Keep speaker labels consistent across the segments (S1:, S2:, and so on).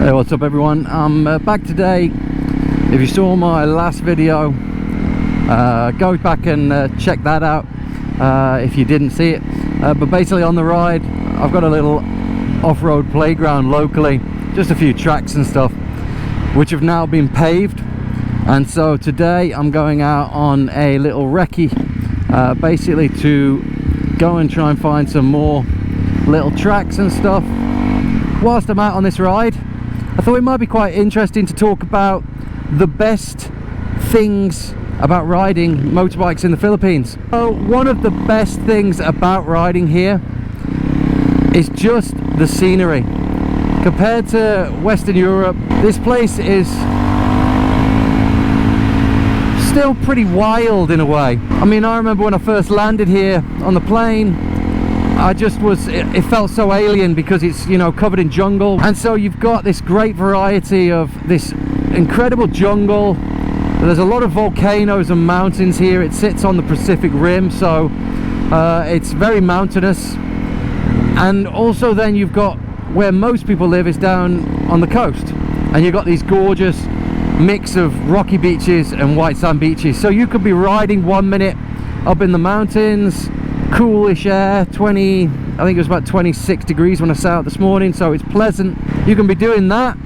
S1: Hey, what's up everyone? I'm back today. If you saw my last video, go back and check that out if you didn't see it. But basically on the ride I've got a little off-road playground locally, just a few tracks and stuff which have now been paved, and so today I'm going out on a little recce basically to go and try and find some more little tracks and stuff. Whilst I'm out on this ride, I thought it might be quite interesting to talk about the best things about riding motorbikes in the Philippines. So one of the best things about riding here is just the scenery. Compared to Western Europe, this place is still pretty wild in a way. I mean, I remember when I first landed here on the plane, it felt so alien because it's, you know, covered in jungle, and so you've got this great variety of this incredible jungle. There's a lot of volcanoes and mountains here. It sits on the Pacific Rim, so it's very mountainous. And also then you've got where most people live is down on the coast, and you've got these gorgeous mix of rocky beaches and white sand beaches. So you could be riding 1 minute up in the mountains, coolish air, I think it was about 26 degrees when I sat out this morning, so it's pleasant. You can be doing that,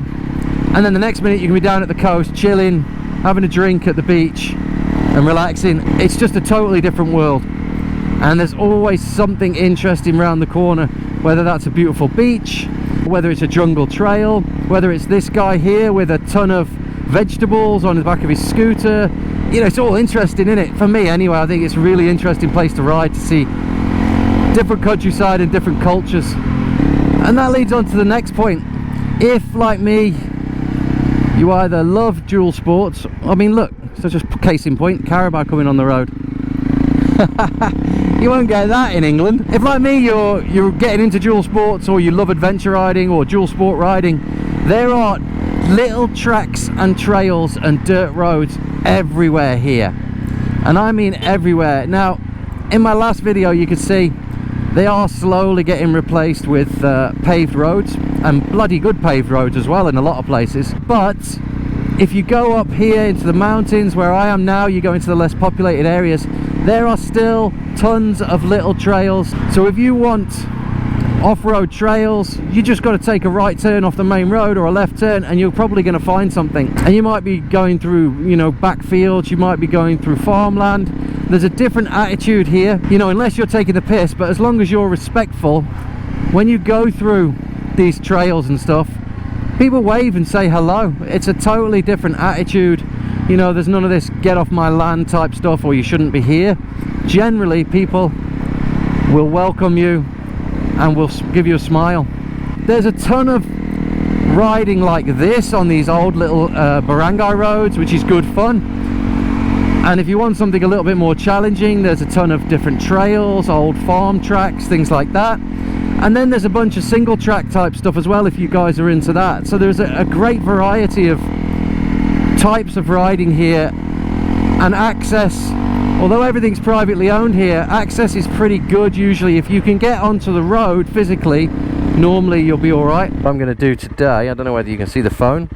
S1: and then the next minute you can be down at the coast chilling, having a drink at the beach and relaxing. It's just a totally different world, and there's always something interesting around the corner, whether that's a beautiful beach, whether it's a jungle trail, whether it's this guy here with a ton of vegetables on the back of his scooter. You know, it's all interesting, isn't it? For me anyway, I think it's a really interesting place to ride, to see different countryside and different cultures. And that leads on to the next point. If, like me, you either love dual sports, I mean look, such a case in point, Carabao coming on the road. You won't get that in England. If, like me, you're getting into dual sports, or you love adventure riding or dual sport riding, there are little tracks and trails and dirt roads everywhere here, and I mean everywhere. Now, in my last video you could see they are slowly getting replaced with paved roads, and bloody good paved roads as well in a lot of places. But if you go up here into the mountains where I am now, you go into the less populated areas, there are still tons of little trails. So if you want off-road trails, you just got to take a right turn off the main road or a left turn, and you're probably going to find something. And you might be going through, you know, backfields, you might be going through farmland. There's a different attitude here, you know, unless you're taking the piss, but as long as you're respectful, when you go through these trails and stuff, people wave and say hello. It's a totally different attitude. You know, there's none of this get off my land type stuff, or you shouldn't be here. Generally people will welcome you and will give you a smile. There's a ton of riding like this on these old little barangay roads, which is good fun. And if you want something a little bit more challenging, there's a ton of different trails, old farm tracks, things like that. And then there's a bunch of single track type stuff as well, if you guys are into that. So there's a great variety of types of riding here, and access, although everything's privately owned here, access is pretty good usually. If you can get onto the road physically, normally you'll be alright. What I'm going to do today, I don't know whether you can see the phone,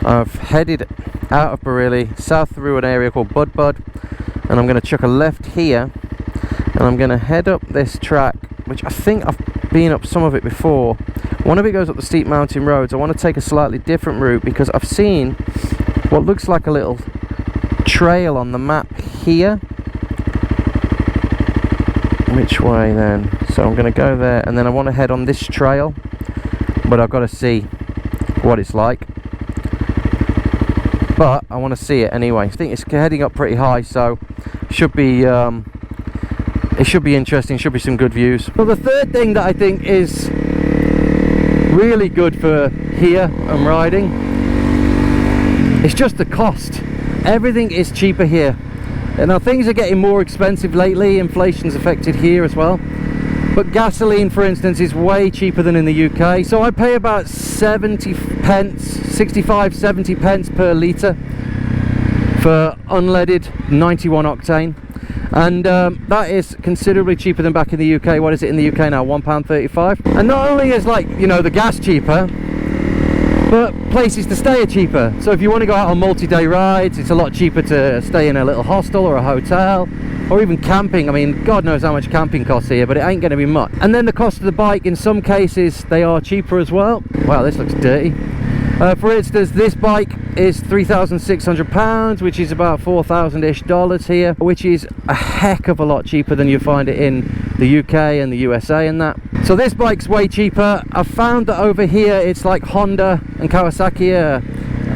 S1: I've headed out of Bareilly, south through an area called Bud, and I'm going to chuck a left here, and I'm going to head up this track, which I think I've been up some of it before. One of it goes up the steep mountain roads. I want to take a slightly different route because I've seen what looks like a little trail on the map here. Which way then? So I'm going to go there, and then I want to head on this trail, but I've got to see what it's like. But I want to see it anyway. I think it's heading up pretty high, so should be it should be interesting. Should be some good views. Well, the third thing that I think is really good for here and riding, it's just the cost. Everything is cheaper here. And now things are getting more expensive lately. Inflation's affected here as well, but gasoline, for instance, is way cheaper than in the UK. So I pay about 70 pence, 65, 70 pence per litre for unleaded 91 octane, and that is considerably cheaper than back in the UK. What is it in the UK now? £1.35. And not only is, like, you know, the gas cheaper, but places to stay are cheaper. So if you want to go out on multi-day rides, it's a lot cheaper to stay in a little hostel or a hotel, or even camping. I mean, God knows how much camping costs here, but it ain't going to be much. And then the cost of the bike, in some cases they are cheaper as well. Wow, this looks dirty. For instance, this bike is £3,600, which is about $4,000-ish here, which is a heck of a lot cheaper than you find it in the UK and the USA and that. So this bike's way cheaper. I've found that over here it's like Honda and Kawasaki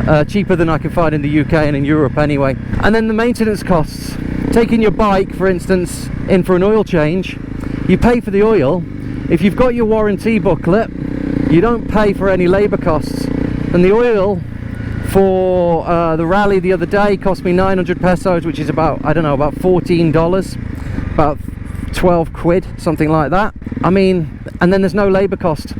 S1: are cheaper than I can find in the UK and in Europe anyway. And then the maintenance costs. Taking your bike, for instance, in for an oil change, you pay for the oil. If you've got your warranty booklet, you don't pay for any labour costs. And the oil for the rally the other day cost me 900 pesos, which is about, I don't know, about $14, about 12 quid, something like that. I mean, and then there's no labour cost.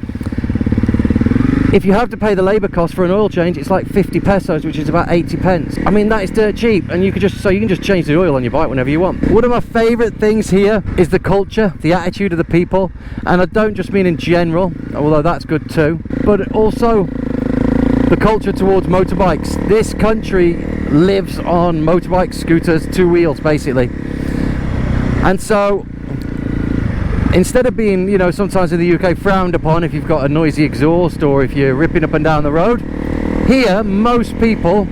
S1: If you have to pay the labour cost for an oil change, it's like 50 pesos, which is about 80 pence. I mean, that is dirt cheap, and you can just change the oil on your bike whenever you want. One of my favourite things here is the culture, the attitude of the people, and I don't just mean in general, although that's good too, but also the culture towards motorbikes. This country lives on motorbikes, scooters, two wheels basically. And so instead of being, you know, sometimes in the UK frowned upon if you've got a noisy exhaust or if you're ripping up and down the road, here most people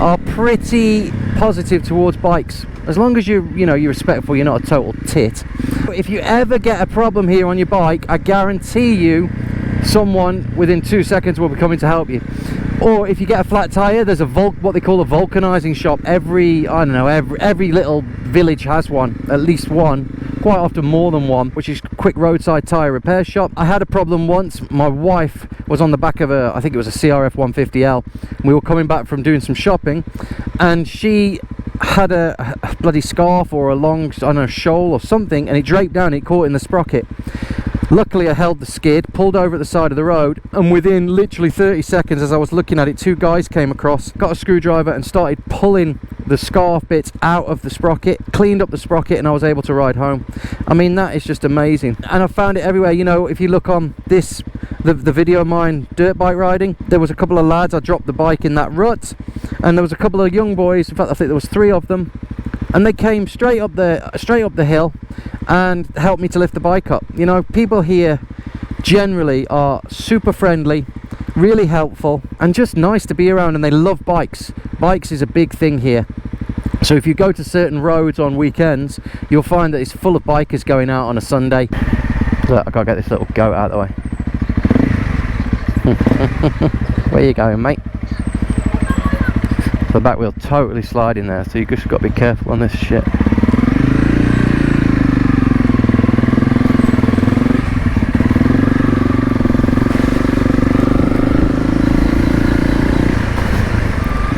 S1: are pretty positive towards bikes. As long as you're respectful, you're not a total tit. If you ever get a problem here on your bike, I guarantee you someone within 2 seconds will be coming to help you. Or if you get a flat tire, there's what they call a vulcanizing shop. Every little village has one, at least one, quite often more than one, which is quick roadside tire repair shop. I had a problem once. My wife was on the back of I think it was a CRF 150L. We were coming back from doing some shopping, and she had a bloody scarf or a long, I don't know, shawl or something, and it draped down, it caught in the sprocket. Luckily I held the skid, pulled over at the side of the road, and within literally 30 seconds as I was looking at it, two guys came across, got a screwdriver and started pulling the scarf bits out of the sprocket, cleaned up the sprocket, and I was able to ride home. I mean, that is just amazing. And I found it everywhere. You know, if you look on this, the video of mine, dirt bike riding, there was a couple of lads, I dropped the bike in that rut, and there was a couple of young boys, in fact I think there was 3 of them, and they came straight up the hill and helped me to lift the bike up. You know, people here generally are super friendly, really helpful, and just nice to be around, and they love bikes. Bikes is a big thing here. So if you go to certain roads on weekends, you'll find that it's full of bikers going out on a Sunday. Look, I gotta get this little goat out of the way. Where you going, mate? The back wheel totally sliding there, so you just got to be careful on this shit.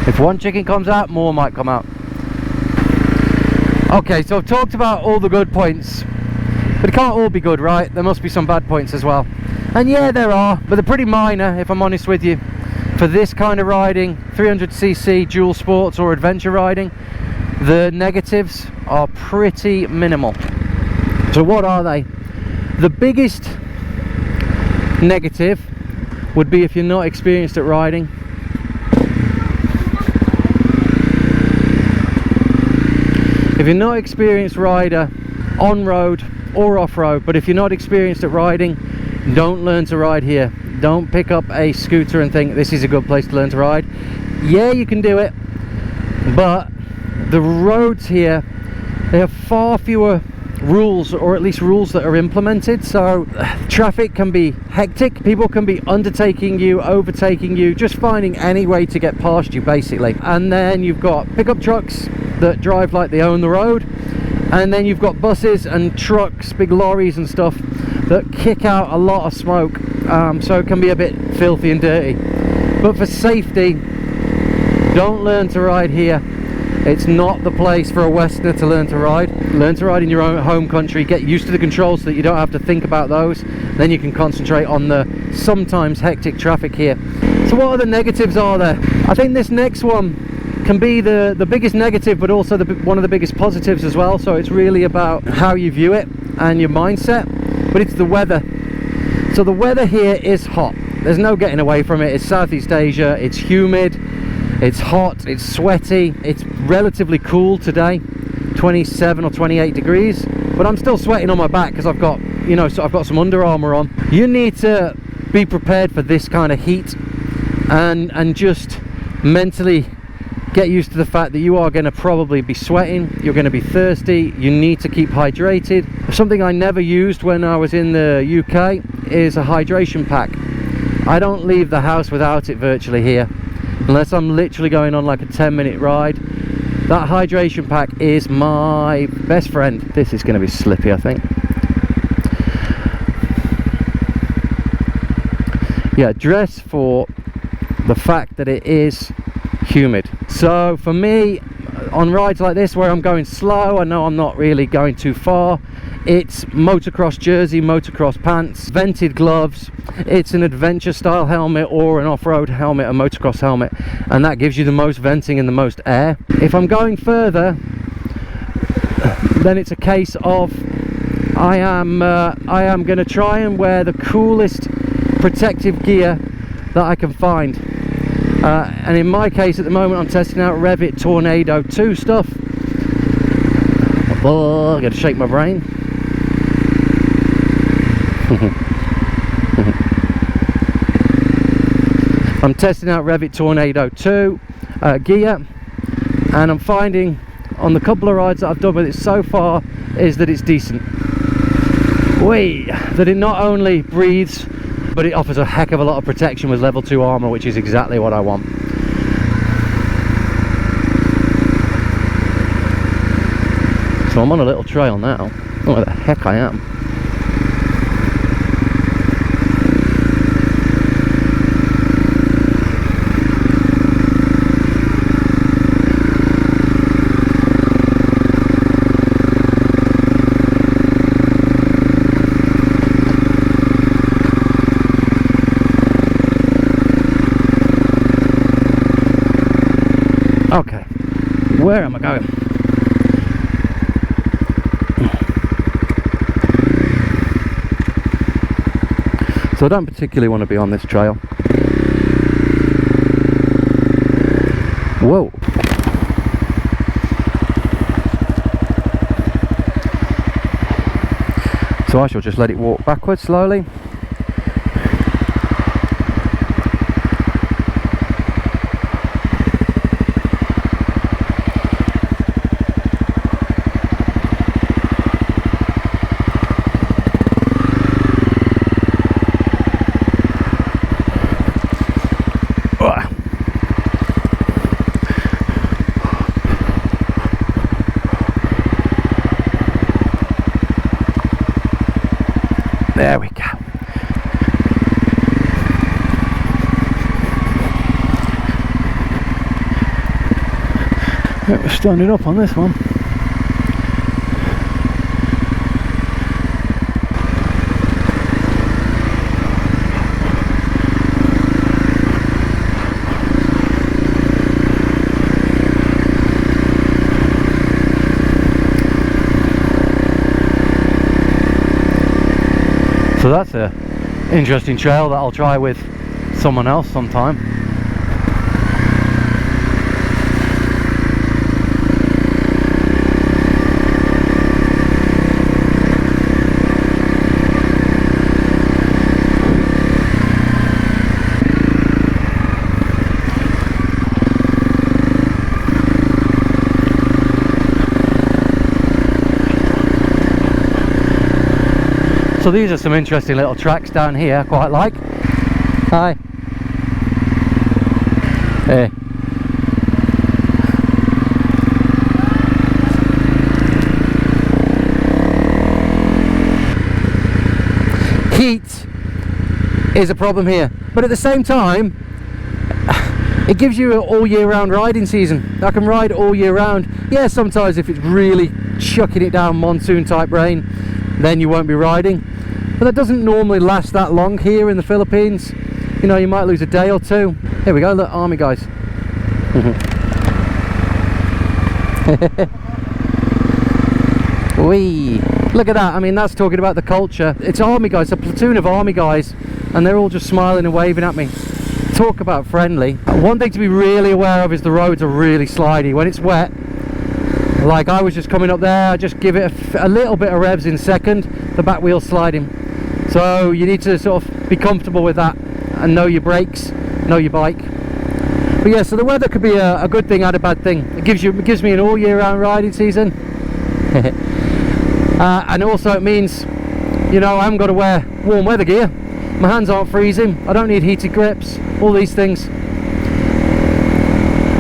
S1: If one chicken comes out, more might come out. Okay, so I've talked about all the good points, but it can't all be good, right? There must be some bad points as well. And yeah, there are, but they're pretty minor, if I'm honest with you. For this kind of riding, 300cc dual sports or adventure riding, the negatives are pretty minimal. So what are they? The biggest negative would be if you're not experienced at riding. If you're not an experienced rider on road or off road, but if you're not experienced at riding, don't learn to ride here. Don't pick up a scooter and think this is a good place to learn to ride. Yeah, you can do it, but the roads here, they have far fewer rules, or at least rules that are implemented. So traffic can be hectic, people can be undertaking you, overtaking you, just finding any way to get past you basically. And then you've got pickup trucks that drive like they own the road, and then you've got buses and trucks, big lorries and stuff that kick out a lot of smoke, so it can be a bit filthy and dirty. But for safety, don't learn to ride here. It's not the place for a Westerner to learn to ride. Learn to ride in your own home country, get used to the controls so that you don't have to think about those. Then you can concentrate on the sometimes hectic traffic here. So what other negatives are there? I think this next one can be the biggest negative, but also one of the biggest positives as well. So it's really about how you view it and your mindset, but it's the weather. So the weather here is hot. There's no getting away from it. It's Southeast Asia, it's humid, it's hot, it's sweaty, it's relatively cool today, 27 or 28 degrees, but I'm still sweating on my back because I've got, you know, so I've got some Under Armour on. You need to be prepared for this kind of heat and just mentally get used to the fact that you are going to probably be sweating, you're going to be thirsty, you need to keep hydrated. Something I never used when I was in the UK is a hydration pack. I don't leave the house without it virtually here, unless I'm literally going on like a 10-minute ride. That hydration pack is my best friend. This is going to be slippy, I think. Yeah, dress for the fact that it is humid. So for me, on rides like this where I'm going slow, I know I'm not really going too far, it's motocross jersey, motocross pants, vented gloves, it's an adventure style helmet or an off-road helmet, a motocross helmet, and that gives you the most venting and the most air. If I'm going further, then it's a case of I am going to try and wear the coolest protective gear that I can find. And in my case at the moment, I'm testing out Revit Tornado 2 stuff. Oh, I gotta shake my brain. I'm testing out Revit Tornado 2 gear, and I'm finding on the couple of rides that I've done with it so far is that it's decent. That it not only breathes, but it offers a heck of a lot of protection with level 2 armor, which is exactly what I want. So I'm on a little trail now. I don't know where the heck I am. Okay, where am I going? So I don't particularly want to be on this trail. Whoa. So I shall just let it walk backwards slowly. There we go. Yeah, we're standing up on this one. So that's a interesting trail that I'll try with someone else sometime. So these are some interesting little tracks down here I quite like. Hi. Hey. Heat is a problem here, but at the same time it gives you an all year round riding season. I can ride all year round. Yeah, sometimes if it's really chucking it down monsoon type rain, then you won't be riding, but that doesn't normally last that long here in the Philippines. You know, you might lose a day or two. Here we go, look, army guys. Whee! Look at that. I mean, that's talking about the culture. It's army guys, a platoon of army guys and they're all just smiling and waving at me. Talk about friendly. One thing to be really aware of is the roads are really slidey. When it's wet, like I was just coming up there, I just give it a little bit of revs in second, the back wheel's sliding. So you need to sort of be comfortable with that and know your brakes, know your bike. But yeah, so the weather could be a good thing and a bad thing. It gives me an all year round riding season. And also it means, you know, I haven't got to wear warm weather gear. My hands aren't freezing. I don't need heated grips. All these things.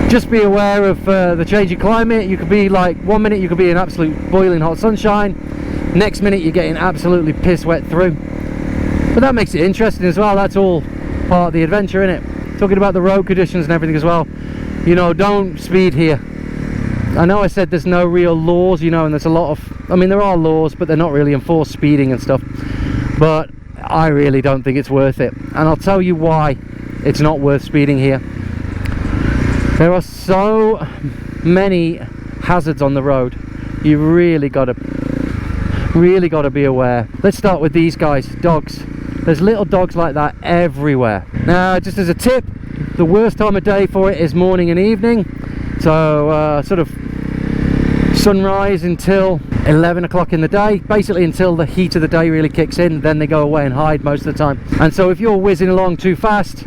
S1: Just be aware of the changing climate. You could be like, 1 minute you could be in absolute boiling hot sunshine. Next minute you're getting absolutely piss wet through. But that makes it interesting as well. That's all part of the adventure, innit? Talking about the road conditions and everything as well. You know, don't speed here. I know I said there's no real laws, you know, and there's a lot of, I mean, there are laws, but they're not really enforced, speeding and stuff. But I really don't think it's worth it. And I'll tell you why it's not worth speeding here. There are so many hazards on the road. You really gotta be aware. Let's start with these guys, dogs. There's little dogs like that everywhere. Now, just as a tip, the worst time of day for it is morning and evening. So sort of sunrise until 11 o'clock in the day, basically until the heat of the day really kicks in. Then they go away and hide most of the time. And so if you're whizzing along too fast,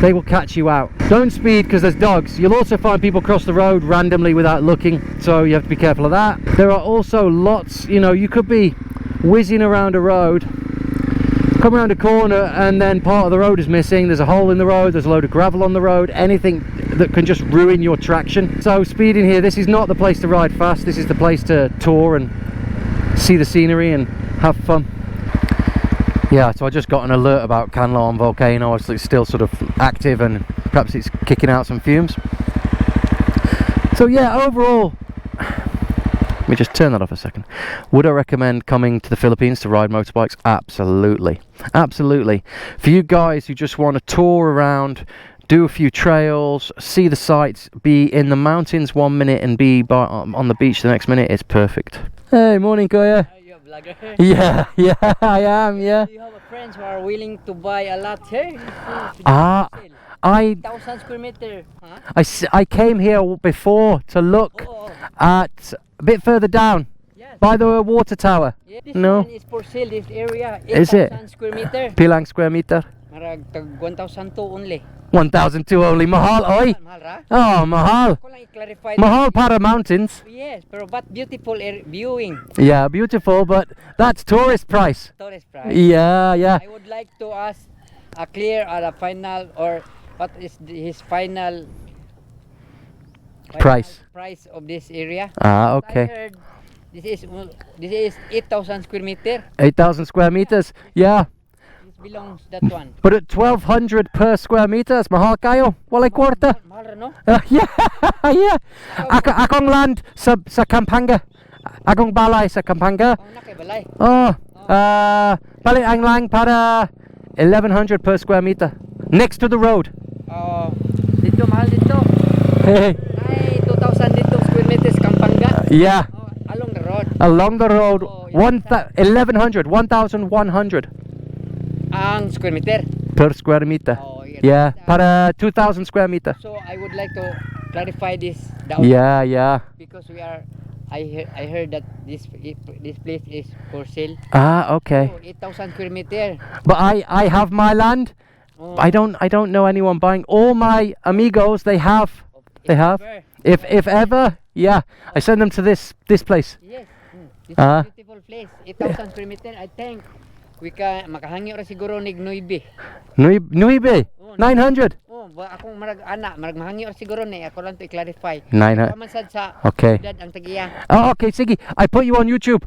S1: they will catch you out. Don't speed because there's dogs. You'll also find people cross the road randomly without looking, so you have to be careful of that. There are also lots, you know, you could be whizzing around a road, come around a corner, and then part of the road is missing. There's a hole in the road, there's a load of gravel on the road, anything that can just ruin your traction. So speeding here, this is not the place to ride fast. This is the place to tour and see the scenery and have fun. Yeah, so I just got an alert about Canlaon volcano. It's still sort of active and perhaps it's kicking out some fumes. So yeah, overall, let me just turn that off a second. Would I recommend coming to the Philippines to ride motorbikes? Absolutely. Absolutely. For you guys who just want to tour around, do a few trails, see the sights, be in the mountains 1 minute and be on the beach the next minute, it's perfect. Hey, morning, Koya.
S2: Are you a vlogger?
S1: Yeah, I am, yeah.
S2: Do you have friends who are willing to buy a lot here?
S1: I
S2: 1,000 square meter. Huh?
S1: I came here before to look at a bit further down,
S2: Yes.
S1: by the water tower.
S2: Yeah, this
S1: No.
S2: one is for sale, this area.
S1: Is it?
S2: 8,000 square meter.
S1: Pilang square meter?
S2: Marag tag 1,002 only.
S1: 1,002 only. Mahal, oy.
S2: Mahal ra?
S1: Oh, mahal.
S2: Ako lang i-clarify.
S1: Mahal para mountains.
S2: Yes, pero but beautiful viewing.
S1: Yeah, beautiful, but that's tourist price.
S2: Tourist price.
S1: Yeah.
S2: I would like to ask a clear or a final, or what is his final
S1: Price
S2: of this area.
S1: Ah,
S2: I
S1: okay.
S2: heard this is 8,000 square meter.
S1: 8,000 square meters. Yeah,
S2: This belongs that one.
S1: but at 1,200 per square meters, mahal kayo. Walay kwarta.
S2: Mahal ra, no?
S1: Yeah. Akong land sa Pampanga. Akong balay sa Pampanga.
S2: Oh, nakay balay.
S1: Oh, bali ang lang para 1,100 per square meter. Next to the road.
S2: Oh, dito mahal dito.
S1: Hey.
S2: Ay, 2,000 dito square meters Kampanga.
S1: Yeah.
S2: Oh, along the road.
S1: Along the road,
S2: Oh,
S1: 1,100
S2: Ang square meter.
S1: per square meter.
S2: Oh,
S1: Yeah, para 2,000 square meter.
S2: So I would like to clarify this.
S1: Yeah.
S2: Because I heard that this place is for sale.
S1: Ah, okay.
S2: Oh, 8,000 square meter.
S1: But I have my land.
S2: Oh,
S1: I don't know anyone buying. All my amigos, they have. If ever, yeah. I send them to this place.
S2: Yes. This is
S1: Ah.
S2: a beautiful place. 8,000 square meter. I think we can makahangyo ra siguro nig 9.
S1: Nuibe.
S2: Oh,
S1: 900.
S2: Oh, akong marag mahangyo ra siguro ni ako lang to i-clarify.
S1: 900.
S2: Paman sad sa
S1: Okay.
S2: edad ang tagiya.
S1: Oh, okay, sige. I put you on YouTube.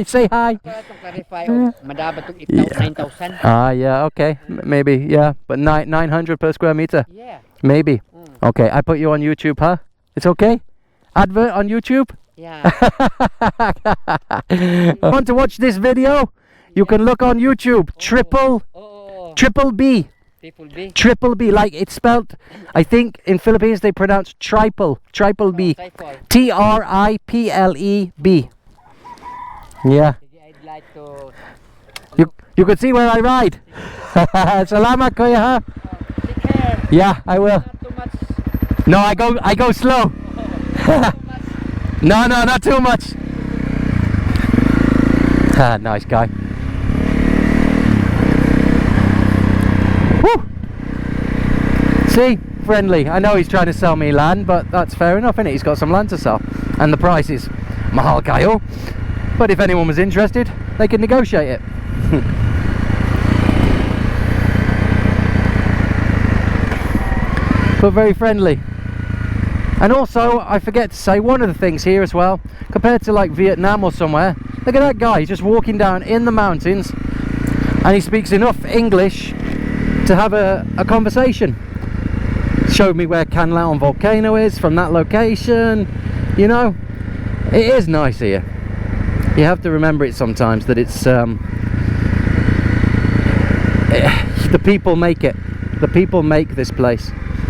S1: Say hi.
S2: Ako lang to clarify. Madaba tong 9,000.
S1: Ah, yeah, okay. Maybe, yeah. But 900 per square meter.
S2: Yeah.
S1: Maybe. Okay, I put you on YouTube, huh? It's okay? Advert on YouTube?
S2: Yeah.
S1: Want to watch this video? You can look on YouTube. Triple B.
S2: Triple B.
S1: Like it's spelled, I think in Philippines they pronounce triple B.
S2: Triple.
S1: TRIPLEB. Yeah.
S2: Sige, I'd like to
S1: You could see where I ride. Salamat, kuya, ha?
S2: Take care.
S1: Yeah, I will.
S2: Not too much.
S1: No, I go slow. No, not too much. Ah, nice guy. Woo! See, friendly. I know he's trying to sell me land, but that's fair enough, isn't it? He's got some land to sell, and the price is mahal kayo. But if anyone was interested, they could negotiate it. But very friendly. And also, I forget to say, one of the things here as well, compared to like Vietnam or somewhere, look at that guy, he's just walking down in the mountains and he speaks enough English to have a conversation. Showed me where Canlaon volcano is from that location. You know, it is nice here. You have to remember it sometimes, that it's the people make it. The people make this place.